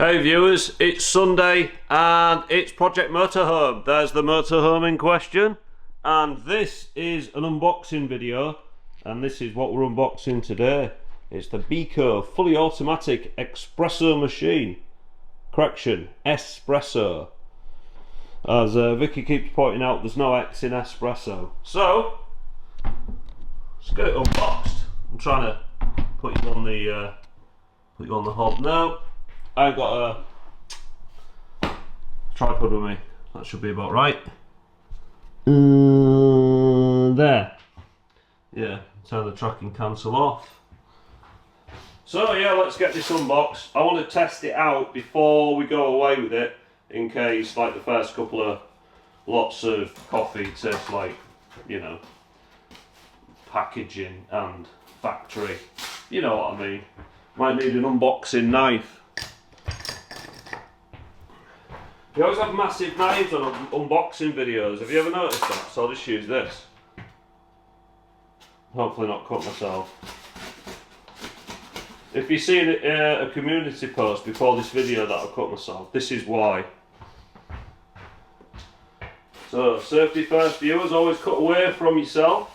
Hey viewers, it's Sunday and it's Project Motorhome. There's the motorhome in question, and this is an unboxing video, and this is what we're unboxing today. It's the Bessacarr fully automatic espresso machine. Correction, espresso. As Vicky keeps pointing out, there's no X in espresso. So let's get it unboxed. I'm trying to put you on the hob now. I've got a tripod with me. That should be about right. There. Yeah, turn the tracking cancel off. So yeah, let's get this unboxed. I want to test it out before we go away with it, in case like the first couple of lots of coffee tastes like, you know, packaging and factory. You know what I mean. Might need an unboxing knife. You always have massive knives on unboxing videos. Have you ever noticed that? So I'll just use this. Hopefully not cut myself. If you've seen a community post before this video that I cut myself, this is why. So safety first, viewers, always cut away from yourself.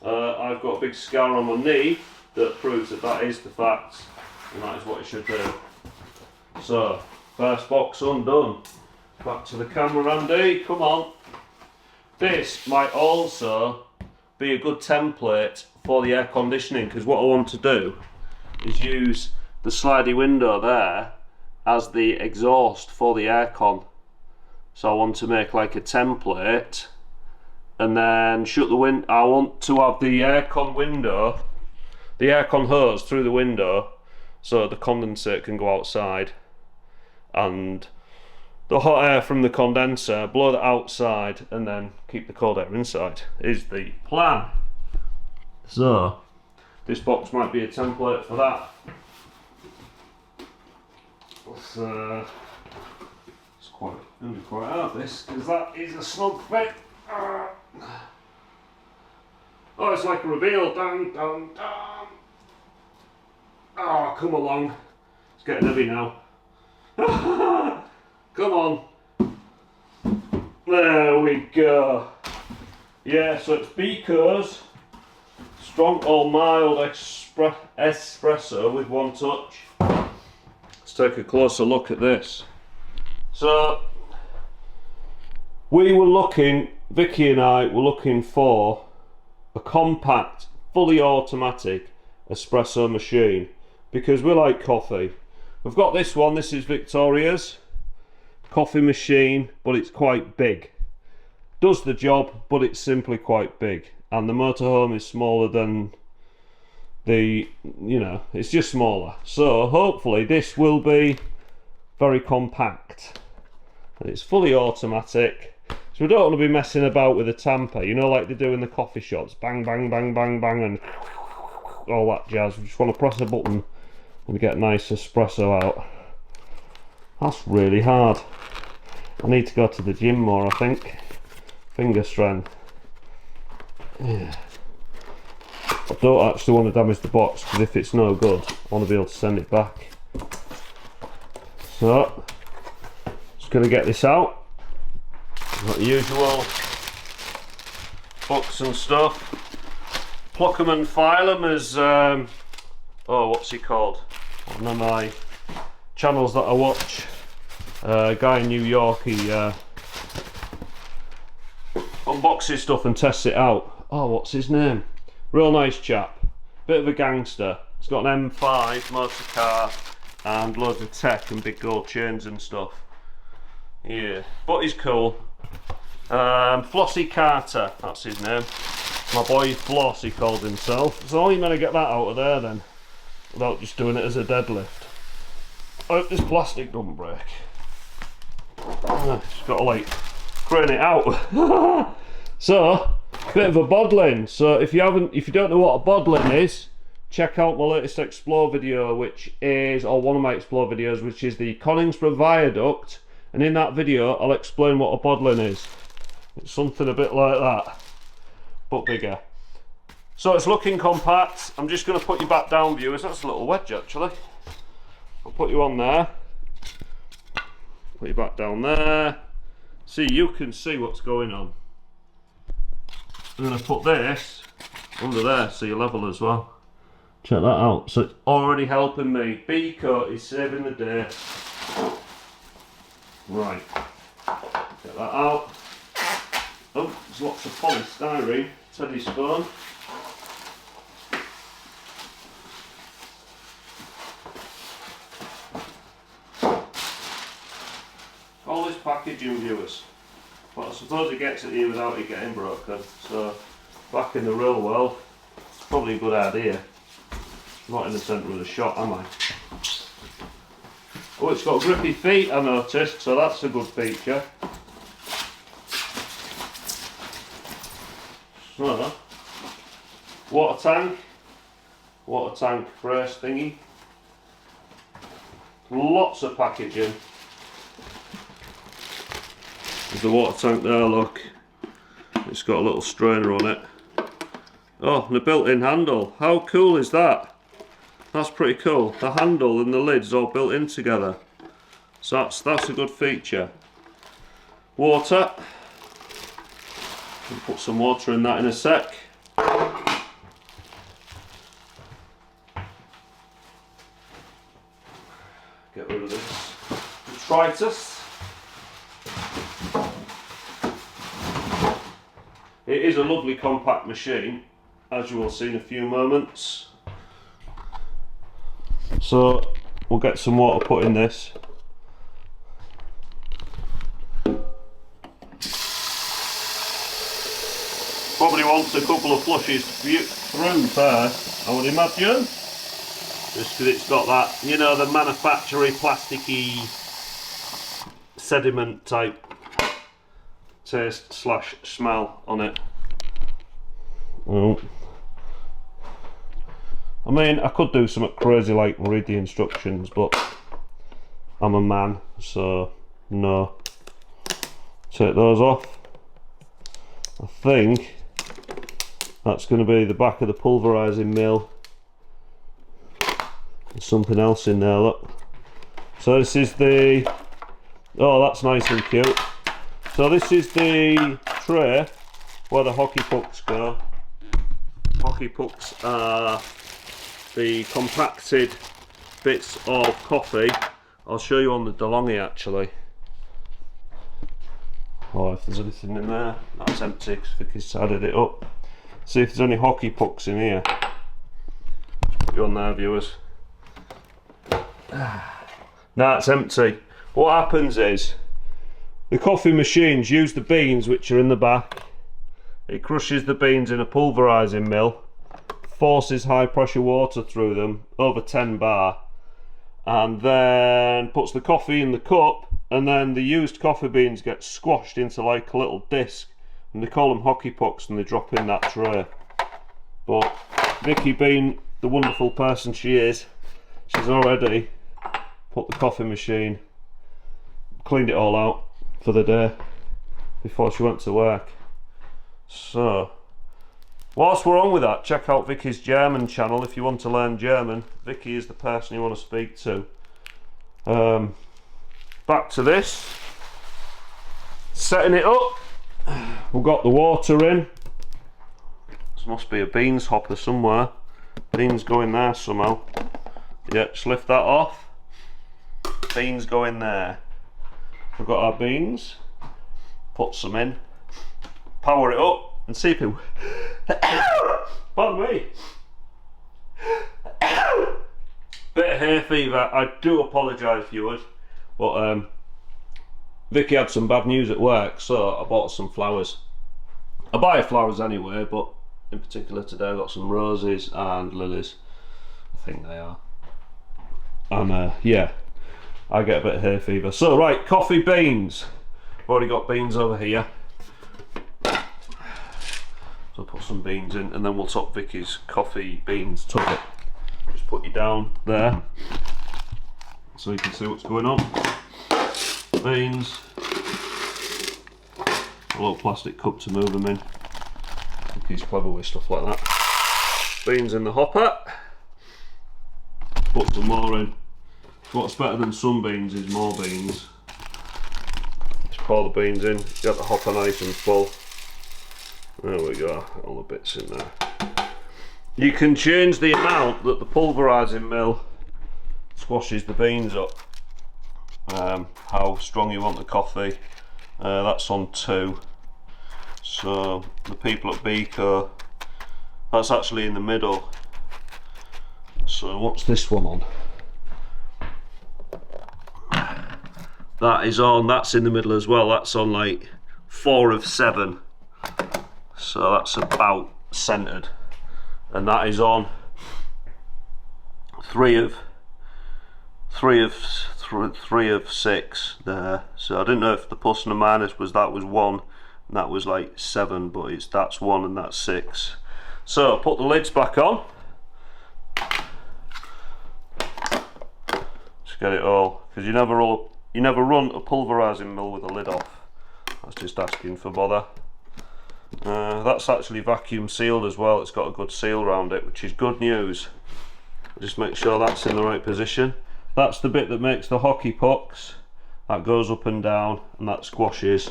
I've got a big scar on my knee that proves that that is the fact, and that is what it should do. So, first box undone. Back to the camera, Andy, come on. This might also be a good template for the air conditioning, because what I want to do is use the slidey window there as the exhaust for the aircon. So I want to make like a template and then shut the window. I want to have the aircon window, the aircon hose through the window so the condensate can go outside, and the hot air from the condenser, blow that outside and then keep the cold air inside is the plan. So this box might be a template for that. It's going to be quite hard, this, because that is a snug fit. Oh, it's like a reveal. Dun, dun, dun. Oh, come along. It's getting heavy now. Come on. There we go. Yeah, so it's Bessacarr's strong or mild espresso with one touch. Let's take a closer look at this. So we were looking, Vicky and I were looking for a compact, fully automatic espresso machine because we like coffee. We've got this one. This is Victoria's coffee machine, but it's quite big. Does the job, but it's simply quite big. And the motorhome is smaller than the, you know, it's just smaller. So hopefully this will be very compact. And it's fully automatic. So we don't want to be messing about with a tamper, you know, like they do in the coffee shops. Bang, bang, bang, bang, bang, and all that jazz. We just want to press a button and we get nice espresso out. That's really hard. I need to go to the gym more, I think. Finger strength. Yeah. I don't actually want to damage the box, because if it's no good, I want to be able to send it back. So, just going to get this out. Got the usual books and stuff. Pluck 'em and file 'em as, oh, what's he called? One of my channels that I watch, a guy in New York, he unboxes stuff and tests it out. Oh, what's his name? Real nice chap, bit of a gangster. He's got an M5 motor car and loads of tech and big gold chains and stuff. Yeah, but he's cool. Flossie Carter, that's his name. My boy Floss, he called himself. So you better get that out of there then, without just doing it as a deadlift. I hope this plastic don't break. Just got to like crane it out. So, bit of a bottling. So if you don't know what a bottling is, check out my latest Explore video, which is, or one of my Explore videos, which is the Coningsborough Viaduct. And in that video, I'll explain what a bottling is. It's something a bit like that, but bigger. So it's looking compact. I'm just going to put you back down, viewers. That's a little wedge actually. I'll put you on there. Put you back down there. See, you can see what's going on. I'm going to put this under there so you're level as well. Check that out. So it's already helping me. B-coat is saving the day. Right. Get that out. Oh, there's lots of polystyrene. Teddy spoon. All this packaging, viewers. But I suppose it gets it here without it getting broken. So, back in the real world, it's probably a good idea. I'm not in the centre of the shot, am I? Oh, it's got grippy feet, I noticed, so that's a good feature. So, water tank brace thingy. Lots of packaging. There's the water tank there, look. It's got a little strainer on it. Oh, and a built-in handle. How cool is that? That's pretty cool. The handle and the lid's all built in together. So that's a good feature. Water. We'll put some water in that in a sec. Get rid of this detritus. It is a lovely compact machine, as you will see in a few moments. So we'll get some water put in this. Probably wants a couple of flushes through first, I would imagine. Just because it's got that, you know, the manufacturing plasticky sediment type taste slash smell on it. Oh. I mean, I could do something crazy like read the instructions, but I'm a man, so no. Take those off. I think that's going to be the back of the pulverising mill. There's something else in there, look. So this is the, oh, that's nice and cute. So this is the tray where the hockey pucks go. Hockey pucks are the compacted bits of coffee. I'll show you on the DeLonghi actually. Oh, if there's anything in there. That's empty because Vicky's added it up. See if there's any hockey pucks in here. Put you on there, viewers. Nah, it's empty. What happens is the coffee machines use the beans which are in the back. It crushes the beans in a pulverising mill, forces high pressure water through them over 10 bar, and then puts the coffee in the cup, and then the used coffee beans get squashed into like a little disc, and they call them hockey pucks, and they drop in that tray. But Vicky, being the wonderful person she is, she's already put the coffee machine, cleaned it all out for the day before she went to work. So whilst we're on with that, check out Vicky's German channel if you want to learn German. Vicky is the person you want to speak to. Back to this, setting it up. We've got the water in. This must be a beans hopper somewhere. Beans go in there somehow. Yeah, just lift that off. Beans go in there. We've got our beans. Put some in. Power it up and see if it. Pardon me. Bit of hay fever. I do apologise, viewers, but Vicky had some bad news at work, so I bought some flowers. I buy flowers anyway, but in particular today I got some roses and lilies. I think they are. And yeah, I get a bit of hay fever. So right, coffee beans. I've already got beans over here. So I'll put some beans in and then we'll top Vicky's coffee beans tucket. Just put you down there so you can see what's going on. Beans. A little plastic cup to move them in. Vicky's clever with stuff like that. Beans in the hopper. Put some more in. What's better than some beans is more beans. pour the beans in, get the hopper nice and full. There we go, all the bits in there. You can change the amount that the pulverising mill squashes the beans up. How strong you want the coffee. That's on 2. So the people at Beco, that's actually in the middle. So what's this one on? That is on, that's in the middle as well. That's on like 4 of 7. So that's about centered. And that is on 3 of 6 there. So I didn't know if the plus and the minus was that was 1 and that was like 7, but that's 1 and that's 6. So put the lids back on. Just get it all, because you never run a pulverising mill with the lid off. That's just asking for bother. That's actually vacuum sealed as well. It's got a good seal around it, which is good news. Just make sure that's in the right position. That's the bit that makes the hockey pucks. That goes up and down and that squashes.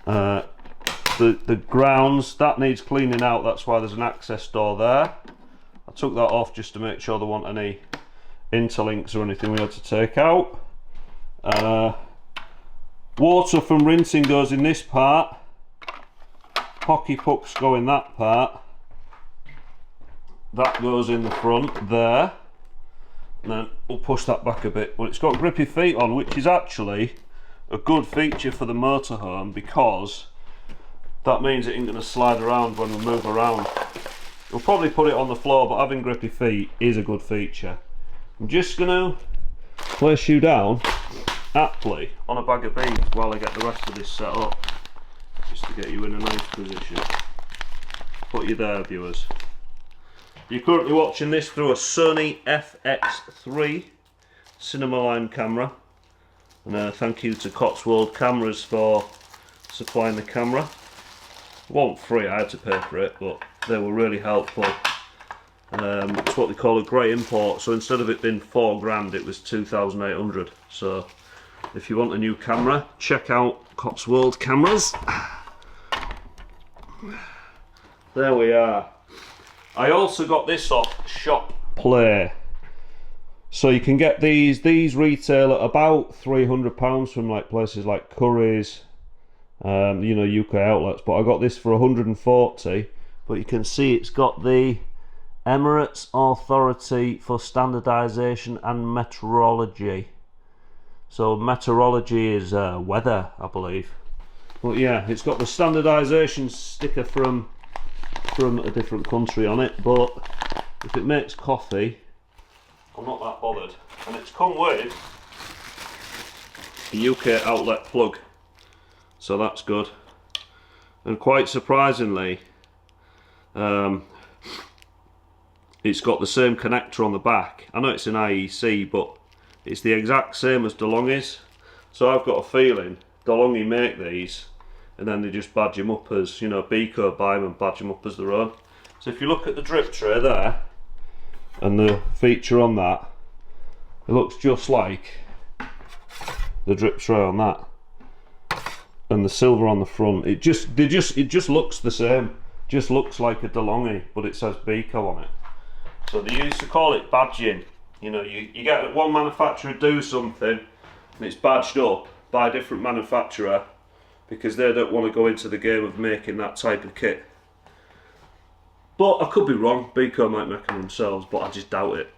The grounds, that needs cleaning out. That's why there's an access door there. I took that off just to make sure there weren't any interlinks or anything we had to take out. Water from rinsing goes in this part. Hockey pucks go in that part. That goes in the front there. And then we'll push that back a bit. But it's got grippy feet on, which is actually a good feature for the motorhome, because that means it ain't going to slide around when we move around. We'll probably put it on the floor, but having grippy feet is a good feature. I'm just going to place you down aptly on a bag of beans while I get the rest of this set up, just to get you in a nice position. Put you there, viewers. You're currently watching this through a Sony FX3 cinema line camera, and thank you to Cotswold Cameras for supplying the camera. It wasn't free, I had to pay for it, but they were really helpful. It's what they call a grey import, so instead of it being £4 it was 2,800. So if you want a new camera, check out Cotswold Cameras. There we are. I also got this off Shop Play. So you can get these retail at about £300 from like places like Curry's, you know, UK outlets, but I got this for 140. But you can see it's got the Emirates Authority for Standardisation and Meteorology. So meteorology is weather, I believe. But yeah, it's got the standardisation sticker from a different country on it, but if it makes coffee, I'm not that bothered. And it's come with a UK outlet plug, so that's good. And quite surprisingly, it's got the same connector on the back. I know it's an IEC, but it's the exact same as DeLonghi's. So I've got a feeling DeLonghi make these and then they just badge them up as, you know, Beco buy them and badge them up as their own. So if you look at the drip tray there and the feature on that, it looks just like the drip tray on that, and the silver on the front. It just looks the same. Just looks like a DeLonghi, but it says Beco on it. So they used to call it badging. You know, you get one manufacturer do something and it's badged up by a different manufacturer because they don't want to go into the game of making that type of kit. But I could be wrong, Beco might make them themselves, but I just doubt it.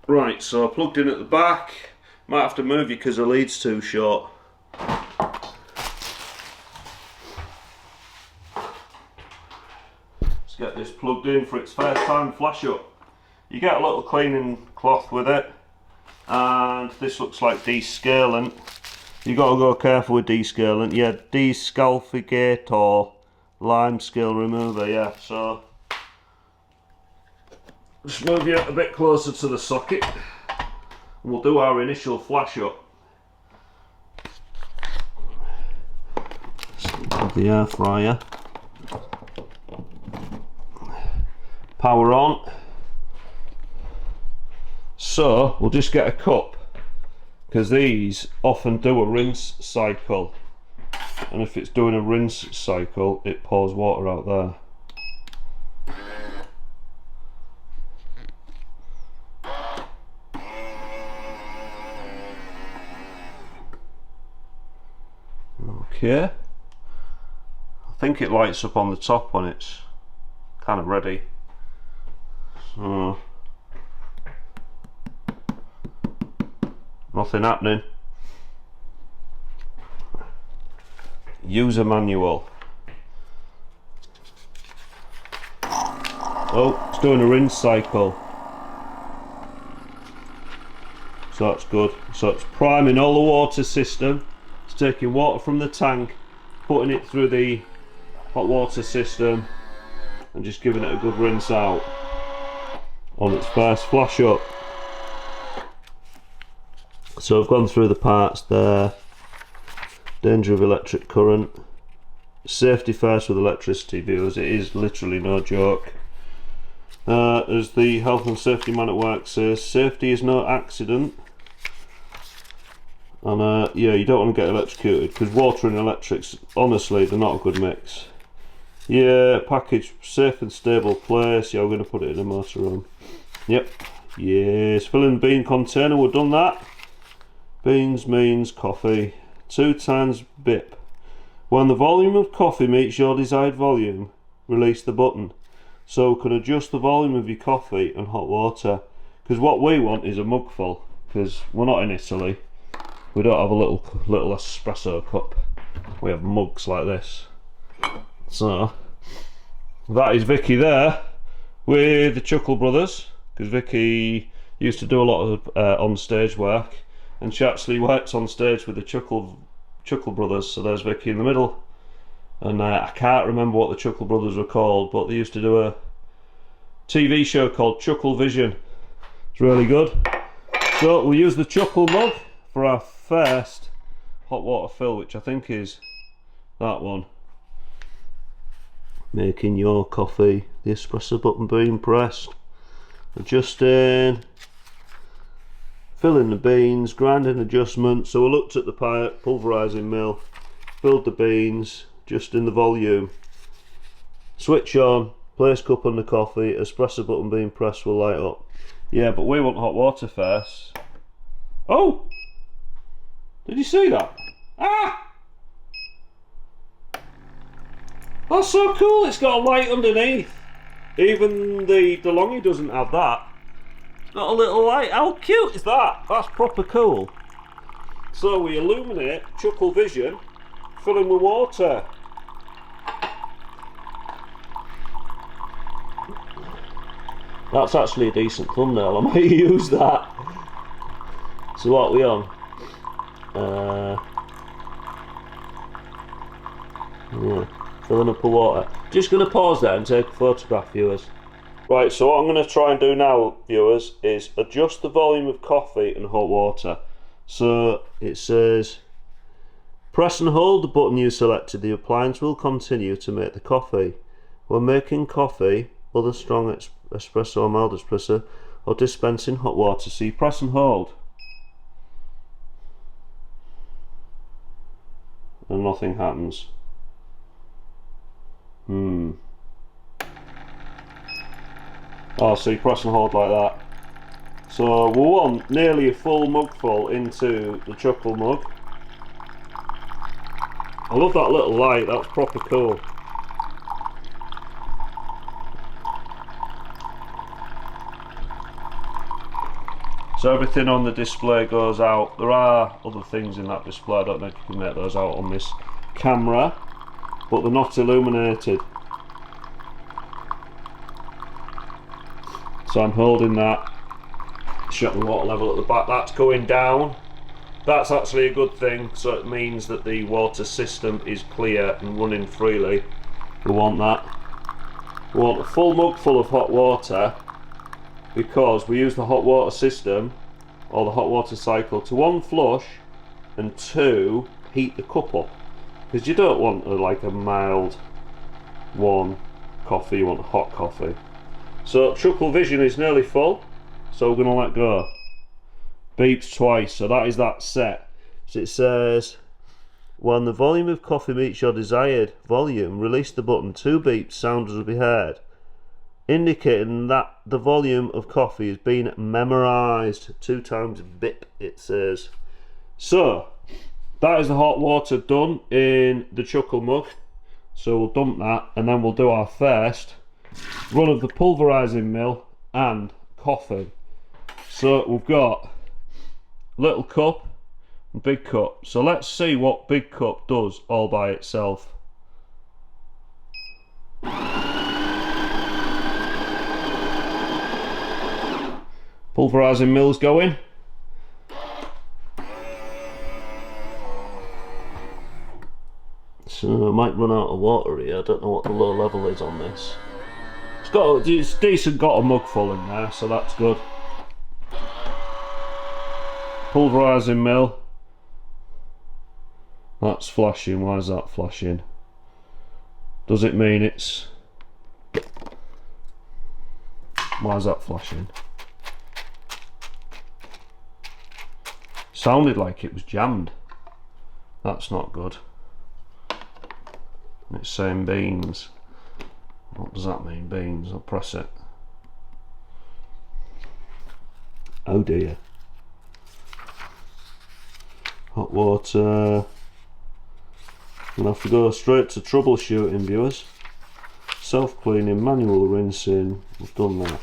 Right, so plugged in at the back. Might have to move you because the lead's too short. Let's get this plugged in for its first time flash up. You get a little cleaning cloth with it, and this looks like descalant. You got to go careful with descalant. Yeah, descalfigate or lime scale remover. Yeah, so just move you a bit closer to the socket, and we'll do our initial flash up. The air fryer. Power on. So we'll just get a cup because these often do a rinse cycle, and if it's doing a rinse cycle it pours water out there. Okay, I think it lights up on the top when it's kind of ready. So nothing happening. User manual. Oh, it's doing a rinse cycle. So that's good. So it's priming all the water system. It's taking water from the tank, putting it through the hot water system and just giving it a good rinse out on its first flash up. So I've gone through the parts there. Danger of electric current. Safety first with electricity, viewers. It is literally no joke. As the health and safety man at work says, safety is no accident. And yeah, you don't want to get electrocuted, because water and electrics, honestly, they're not a good mix. Yeah, package safe and stable place. Yeah, we're going to put it in a motorhome. Yep. Yes, filling the bean container, we've done that. Beans means coffee. 2 times BIP. When the volume of coffee meets your desired volume, release the button. So we can adjust the volume of your coffee and hot water. Because what we want is a mugful. Because we're not in Italy. We don't have a little espresso cup. We have mugs like this. So that is Vicky there with the Chuckle Brothers. Because Vicky used to do a lot of on stage work. And she actually works on stage with the Chuckle Brothers, so there's Vicky in the middle. And I can't remember what the Chuckle Brothers were called, but they used to do a TV show called Chuckle Vision. It's really good. So we'll use the Chuckle mug for our first hot water fill, which I think is that one. Making your coffee, the espresso button being pressed. Adjusting. Filling the beans, grinding adjustment. So we looked at the pipe, pulverising mill, filled the beans, adjusting the volume. Switch on, place cup on the coffee, espresso button being pressed will light up. Yeah, but we want hot water first. Oh! Did you see that? Ah! That's so cool, it's got a light underneath. Even the DeLonghi doesn't have that. Got a little light. How cute is that? That's proper cool. So we illuminate Chuckle Vision, filling with water. That's actually a decent thumbnail. I might use that. So what are we on? Yeah, filling up with water. Just going to pause there and take a photograph, viewers. Right, so what I'm going to try and do now, viewers, is adjust the volume of coffee and hot water. So it says, press and hold the button you selected. The appliance will continue to make the coffee. When making coffee, other strong espresso or mild espresso, or dispensing hot water, so you press and hold. And nothing happens. Oh, so you press and hold like that. So we want nearly a full mugful into the Chuckle mug. I love that little light, that's proper cool. So everything on the display goes out. There are other things in that display, I don't know if you can make those out on this camera, but they're not illuminated. So I'm holding that, shut the water level at the back, that's going down. That's actually a good thing, so it means that the water system is clear and running freely. We want that. We want a full mug full of hot water, because we use the hot water system, or the hot water cycle, to 1, flush, and 2, heat the cup up. Because you don't want like a mild warm coffee, you want hot coffee. So Chuckle Vision is nearly full, so we're going to let go. beeps twice, so that is that set. So it says, when the volume of coffee meets your desired volume, release the button. 2 beeps sounds will be heard, indicating that the volume of coffee is being memorized. 2 times bip, it says. So that is the hot water done in the chuckle mug. So we'll dump that, and then we'll do our first run of the pulverising mill and coffee. So we've got little cup and big cup. So let's see what big cup does all by itself. Pulverising mill's going. So I might run out of water here. I don't know what the low level is on this. It's decent, got a mug full in there, so that's good. Pulverising mill. That's flashing. Why is that flashing? Does it mean it's... Why is that flashing? Sounded like it was jammed. That's not good. It's saying beans. What does that mean, beans? I'll press it. Oh dear. Hot water. I'm gonna have to go straight to troubleshooting, viewers. Self-cleaning, manual rinsing. We've done that.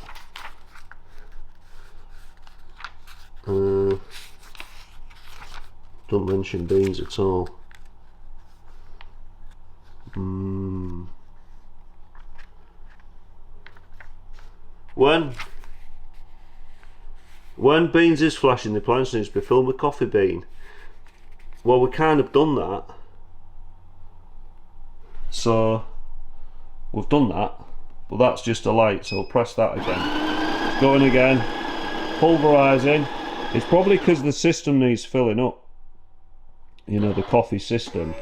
Don't mention beans at all. When beans is flashing, the appliance needs to be filled with coffee bean. Well, we kind of done that. So we've done that, but that's just a light, so we'll press that again. It's going again. Pulverising. It's probably because the system needs filling up. You know, the coffee system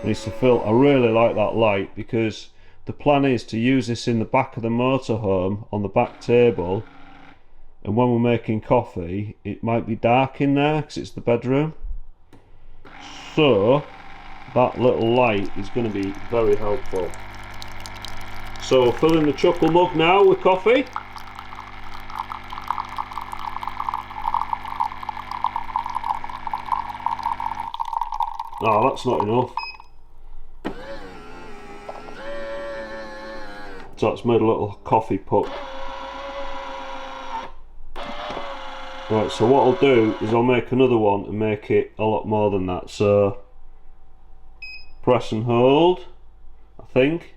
needs to fill. I really like that light, because the plan is to use this in the back of the motorhome on the back table, and when we're making coffee it might be dark in there because it's the bedroom, so that little light is going to be very helpful. So filling the chuckle mug now with coffee. Oh, that's not enough. So it's made a little coffee puck. Right, so what I'll do is I'll make another one and make it a lot more than that. So press and hold, I think.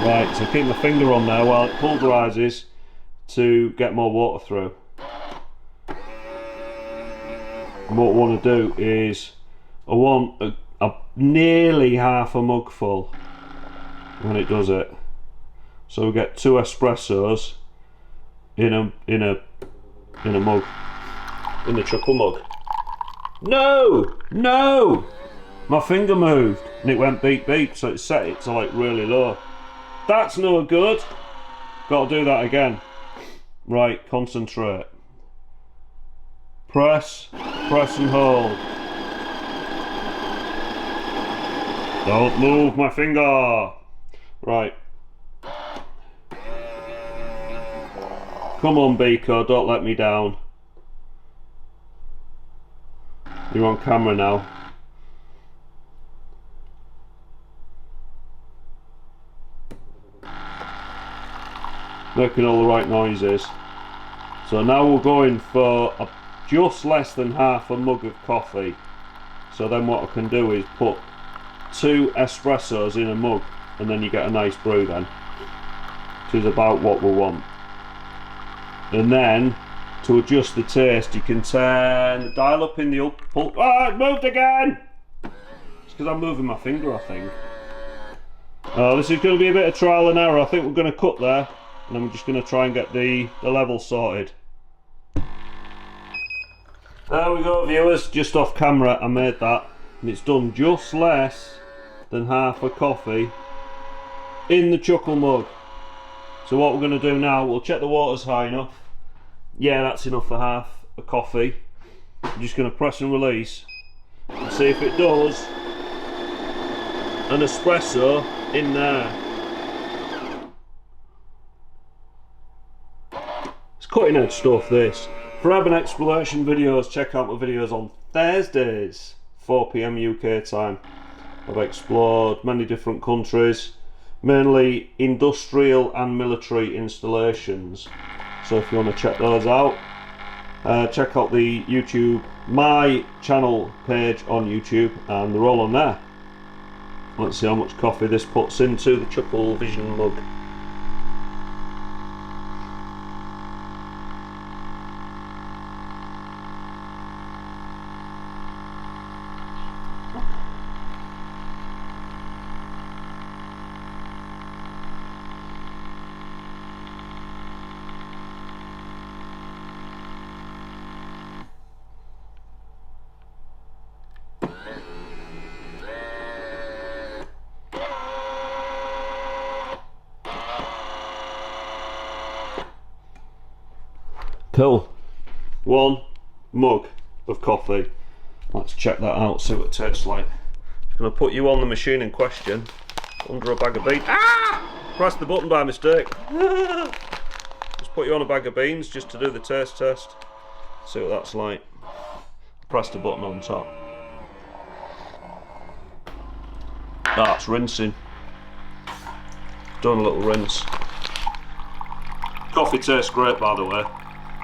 Right, so keep my finger on there while it pulverises to get more water through. And what I want to do is I want a nearly half a mug full when it does it. So we get 2 espressos in a mug, in the chuckle mug. No! My finger moved and it went beep beep, so it set it to like really low. That's no good. Got to do that again. Right, concentrate. Press and hold. Don't move my finger. Right. Come on, Biko, don't let me down. You're on camera now. Making all the right noises. So now we're going for just less than half a mug of coffee. So then what I can do is put 2 espressos in a mug, and then you get a nice brew then, which is about what we want. And then to adjust the taste you can turn the dial up in the Ah, it moved again! It's because I'm moving my finger, I think. This is going to be a bit of trial and error. I think we're going to cut there, and I'm just going to try and get the level sorted. There we go, viewers, just off camera I made that, and it's done just less than half a coffee in the chuckle mug. So what we're going to do now, we'll check the water's high enough. Yeah, that's enough for half a coffee. I'm just going to press and release and see if it does an espresso in there. It's cutting edge stuff, this. For urban exploration videos, check out my videos on Thursdays, 4 PM UK time. I've explored many different countries, mainly industrial and military installations. So if you want to check those out, check out the YouTube, my channel page on YouTube, and they're all on there. Let's see how much coffee this puts into the Triple Vision mug. Cool. 1 mug of coffee. Let's check that out, see what it tastes like. I'm going to put you on the machine in question under a bag of beans. Ah! Pressed the button by mistake. Just put you on a bag of beans just to do the taste test. See what that's like. Press the button on top. That's rinsing. Done a little rinse. Coffee tastes great, by the way.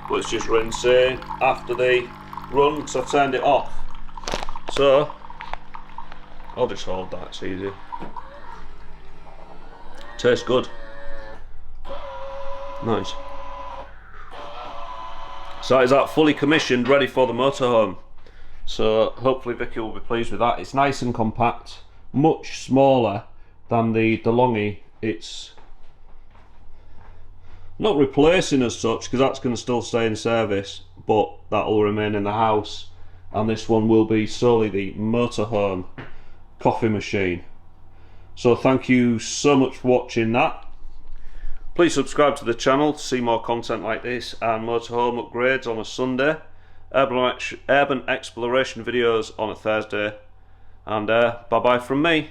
But it's just rinsing after the run because I've turned it off. So I'll just hold that, it's easy. Tastes good. Nice. So is that fully commissioned, ready for the motorhome. So hopefully Vicky will be pleased with that. It's nice and compact, much smaller than the DeLonghi. It's not replacing as such because that's going to still stay in service, but that will remain in the house, and this one will be solely the motorhome coffee machine. So thank you so much for watching that. Please subscribe to the channel to see more content like this and motorhome upgrades on a Sunday, urban exploration videos on a Thursday, and bye bye from me.